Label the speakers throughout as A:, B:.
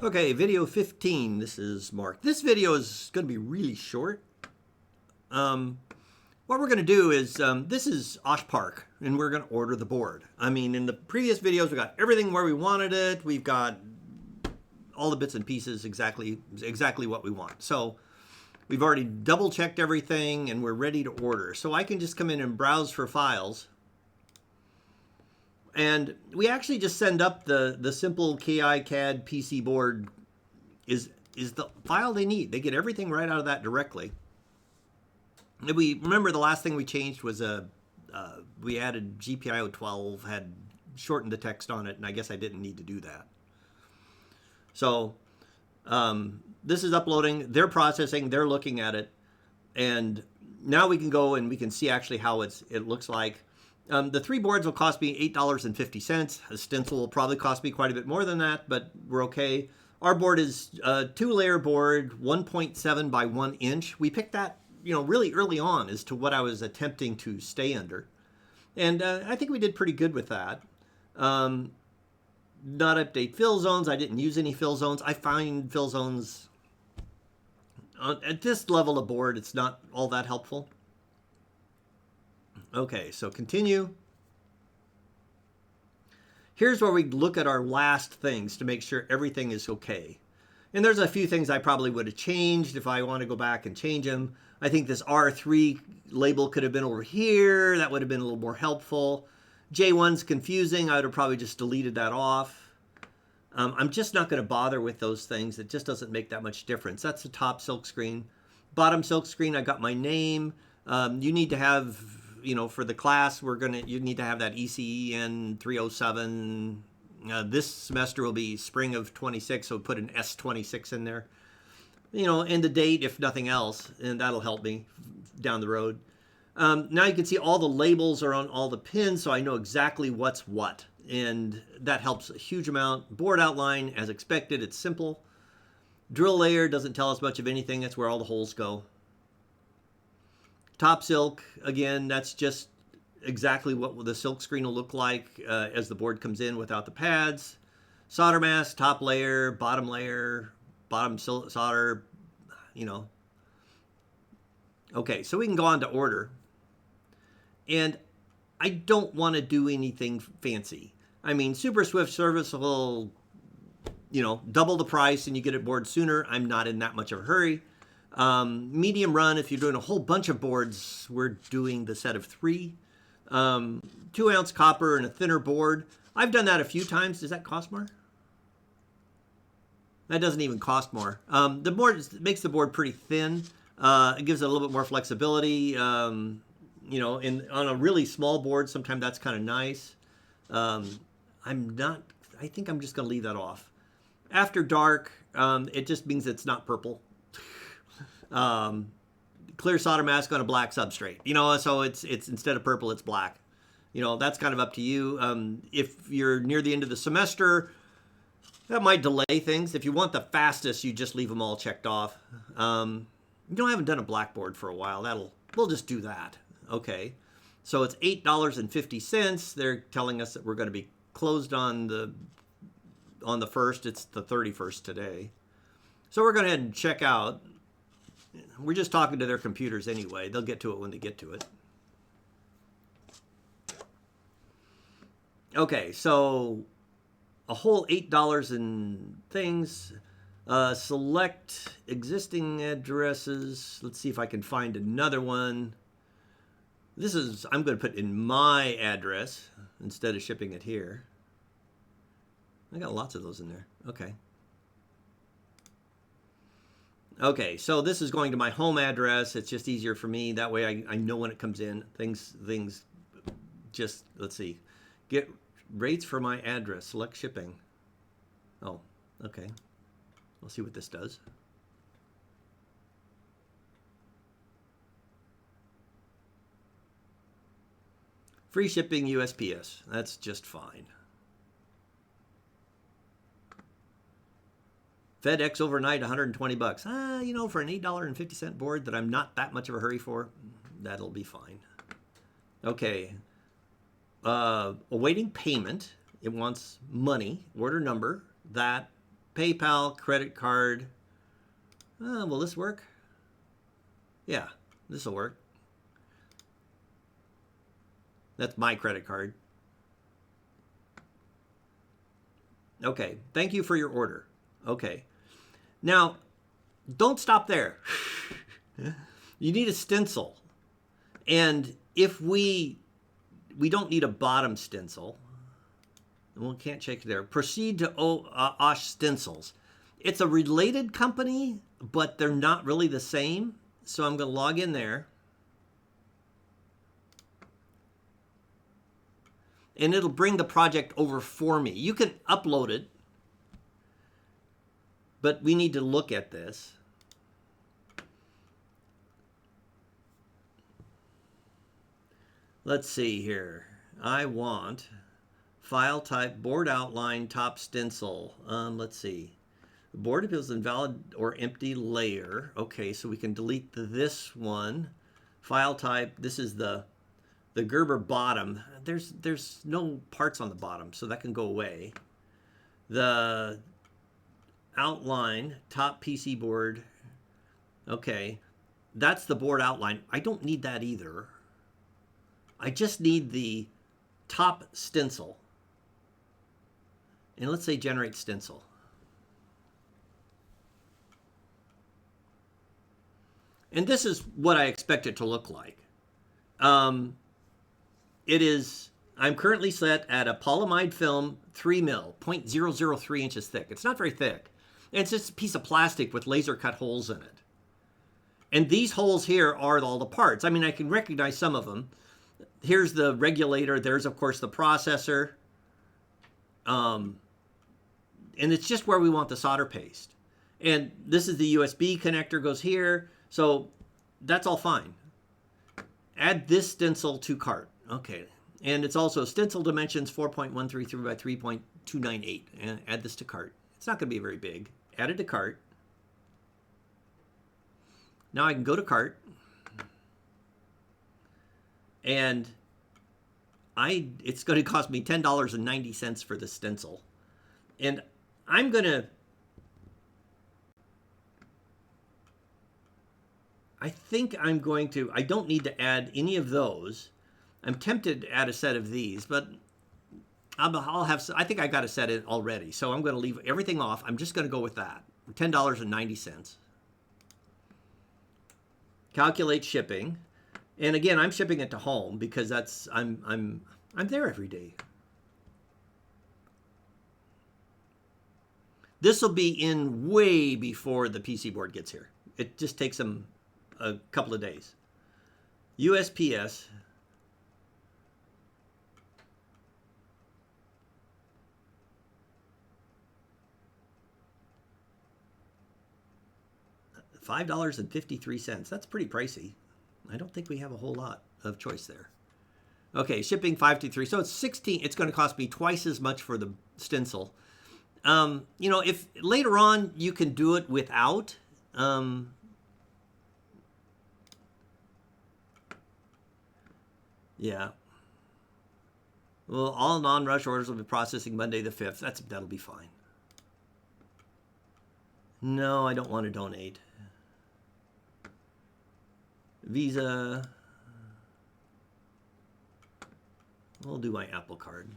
A: Okay, video 15. This is Mark. This video is going to be really short. What we're going to do is, this is Osh Park, and we're going to order the board. I mean, in the previous videos, we got everything where we wanted it. We've got all the bits and pieces exactly what we want. So we've already double checked everything, and we're ready to order. So I can just come in and browse for files. And we actually just send up the simple KiCad PC board is the file they need. They get everything right out of that directly. And we remember the last thing we changed was we added GPIO 12, had shortened the text on it, and I guess I didn't need to do that. So this is uploading. They're processing. They're looking at it, and now we can go and we can see actually how it looks like. The three boards will cost me $8.50. A stencil will probably cost me quite a bit more than that, but we're okay. Our board is a 2-layer board, 1.7 by 1 inch. We picked that, really early on as to what I was attempting to stay under. And I think we did pretty good with that. Not update fill zones. I didn't use any fill zones. I find fill zones at this level of board, it's not all that helpful. Okay, so continue. Here's where we look at our last things to make sure everything is okay. And there's a few things I probably would have changed if I want to go back and change them. I think this R3 label could have been over here. That would have been a little more helpful. J1's confusing. I would have probably just deleted that off. I'm just not going to bother with those things. It just doesn't make that much difference. That's the top silk screen. Bottom silk screen, I got my name. You need to have... for the class, you need to have that ECEN 307. This semester will be spring of 26, so put an S26 in there. And the date, if nothing else, and that'll help me down the road. Now you can see all the labels are on all the pins, so I know exactly what's what, and that helps a huge amount. Board outline, as expected, it's simple. Drill layer doesn't tell us much of anything. That's where all the holes go. Top silk, again, that's just exactly what the silk screen will look like as the board comes in without the pads. Solder mask, top layer, bottom solder, Okay, so we can go on to order. And I don't want to do anything fancy. I mean, super swift service will, double the price and you get it board sooner. I'm not in that much of a hurry. Medium run, if you're doing a whole bunch of boards, we're doing the set of 3. 2-ounce copper and a thinner board. I've done that a few times. Does that cost more? That doesn't even cost more. The board makes the board pretty thin. It gives it a little bit more flexibility. On a really small board, sometimes that's kind of nice. I think I'm just going to leave that off. After dark, it just means it's not purple. Clear solder mask on a black substrate, so it's instead of purple, it's black. That's kind of up to you. If you're near the end of the semester, that might delay things. If you want the fastest, you just leave them all checked off. I haven't done a blackboard for a while. We'll just do that. Okay. So it's $8.50. They're telling us that we're going to be closed on the 1st. It's the 31st today. So we're going to head and check out. We're just talking to their computers anyway. They'll get to it when they get to it. Okay, so a whole $8 in things. Select existing addresses. Let's see if I can find another one. I'm going to put in my address instead of shipping it here. I got lots of those in there. Okay. Okay, so this is going to my home address. It's just easier for me. That way I know when it comes in. Things just, let's see. Get rates for my address. Select shipping. Oh, okay. We'll see what this does. Free shipping USPS. That's just fine. FedEx overnight, $120. For an $8.50 board that I'm not that much of a hurry for, that'll be fine. Okay. Awaiting payment. It wants money, order number. That PayPal, credit card. Will this work? Yeah, this will work. That's my credit card. Okay, thank you for your order. Okay. Now, don't stop there. You need a stencil. And if we don't need a bottom stencil, we can't check there. Proceed to Osh Stencils. It's a related company, but they're not really the same. So I'm going to log in there. And it'll bring the project over for me. You can upload it, but we need to look at this. Let's see here. I want file type, board outline, top stencil. Let's see. The board appeals invalid or empty layer. Okay, so we can delete this one. File type, this is the Gerber bottom. There's no parts on the bottom, so that can go away. The outline, top PC board. Okay, that's the board outline. I don't need that either. I just need the top stencil. And let's say generate stencil. And this is what I expect it to look like. I'm currently set at a polyamide film 3 mil, 0.003 inches thick. It's not very thick. And it's just a piece of plastic with laser cut holes in it. And these holes here are all the parts. I mean, I can recognize some of them. Here's the regulator. There's, of course, the processor. And it's just where we want the solder paste. And this is the USB connector goes here. So that's all fine. Add this stencil to cart. Okay. And it's also stencil dimensions 4.133 by 3.298. And add this to cart. It's not going to be very big. Add it to cart. Now I can go to cart. And it's going to cost me $10.90 for the stencil. And I'm going to... I think I'm going to... I don't need to add any of those. I'm tempted to add a set of these, but I'll have... I think I got a set in already. So I'm going to leave everything off. I'm just going to go with that. $10.90. Calculate shipping. And again, I'm shipping it to home because that's... I'm there every day. This will be in way before the PC board gets here. It just takes them a couple of days. USPS. $5.53. That's pretty pricey. I don't think we have a whole lot of choice there. Okay, shipping 523. So it's 16. It's going to cost me twice as much for the stencil. You know, if later on you can do it without. Yeah. Well, all non-rush orders will be processing Monday the 5th. That'll be fine. No, I don't want to donate. Visa. We'll do my Apple Card.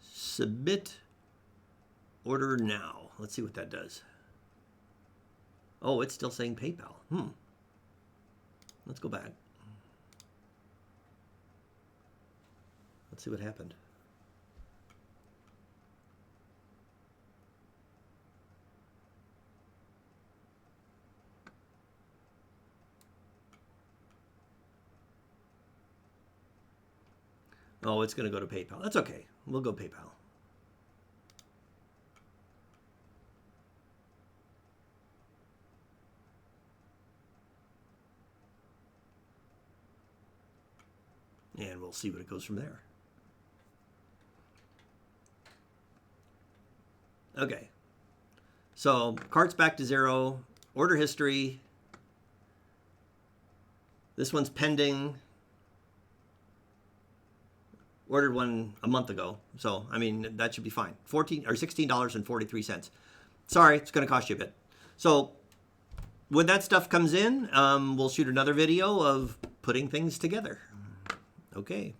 A: Submit order now. Let's see what that does. Oh, it's still saying PayPal. Let's go back. Let's see what happened. Oh, it's going to go to PayPal. That's okay. We'll go PayPal. And we'll see what it goes from there. Okay. So cart's back to 0. Order history. This one's pending. Ordered one a month ago. So, I mean, that should be fine. $16.43. Sorry, it's going to cost you a bit. So, when that stuff comes in, we'll shoot another video of putting things together. Okay.